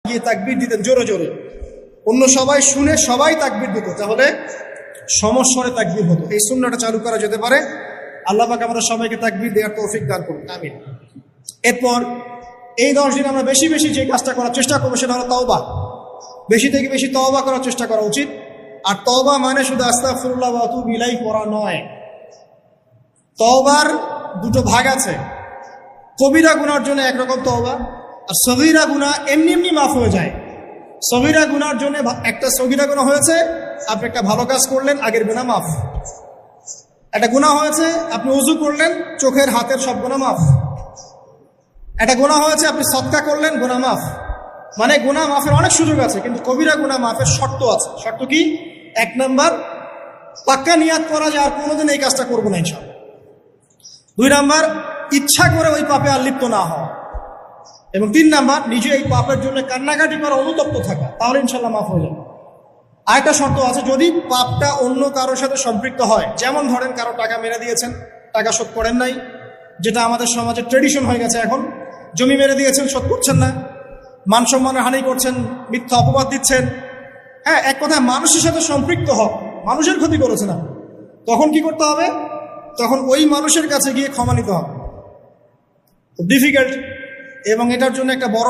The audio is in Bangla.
গিয়ে তাকবীর দিতেন জোরে জোরে, অন্য সবাই শুনে সবাই তাকবীর দিত, তাহলে সমস্বরে তাকবীর হতো। এই সুন্নাহটা চালু করা যেতে পারে। আল্লাহ পাক আমাদের সবাইকে তাকবীর দেওয়ার তৌফিক দান করুন, আমিন। এরপর এই 10 দিন আমরা বেশি বেশি যে কাজটা করার চেষ্টা করবো সেটা হলো তওবা। বেশি থেকে বেশি তওবা করার চেষ্টা করা উচিত। আর তওবা মানে শুধু আস্তাগফিরুল্লাহ ওয়া আতুবু ইলাইহি পড়া নয়। তওবার দুটো ভাগ আছে। কবিরা গুনার জন্য একরকম তওবা, আর সগীরা গুনাহ এমনি এমনি মাফ হয়ে যায়। সগীরা গুনার জন্য একটা সগীরা গুনাহ হয়েছে, আপনি একটা ভালো কাজ করলেন, আগের গুনাহ মাফ। একটা গুনাহ হয়েছে, আপনি ওযু করলেন, চোখের হাতের সব গুনাহ মাফ। একটা গুনাহ হয়েছে, আপনি সদকা করলেন, গুনাহ মাফ। মানে গুনাহ মাফের অনেক সুযোগ আছে, কিন্তু কবিরা গুনাহ মাফের শর্ত আছে। শর্ত কি? 1 নাম্বার, পাক্কা নিয়াত করা যায় আর কোনোদিন এই কাজটা করবো না ইনশাআল্লাহ। 2 নাম্বার, ইচ্ছা করে ওই পাপে আর লিপ্ত না হওয়া। এবং 3 নাম্বার, নিজে এই পাপের জন্য কান্নাকাটি করা, অনুতপ্ত থাকা, তাহলে ইনশাআল্লাহ মাফ হয়ে যাবে। আরেকটা শর্ত আছে, যদি পাপটা অন্য কারোর সাথে সম্পৃক্ত হয়, যেমন ধরেন কারো টাকা মেরে দিয়েছেন, টাকা শোধ করেন নাই, যেটা আমাদের সমাজে ট্রেডিশন হয়ে গেছে এখন। জমি মেরে দিয়েছেন, শোধ করছেন না, মান সম্মানের হানি করছেন, মিথ্যা অপবাদ দিচ্ছেন। হ্যাঁ, এক কথায় মানুষের সাথে সম্পৃক্ত হক, মানুষের ক্ষতি করেছেন আপনি, তখন কি করতে হবে? তখন ওই মানুষের কাছে গিয়ে ক্ষমা নিতে হবে। ডিফিকাল্ট, এবং এটার জন্য একটা বড়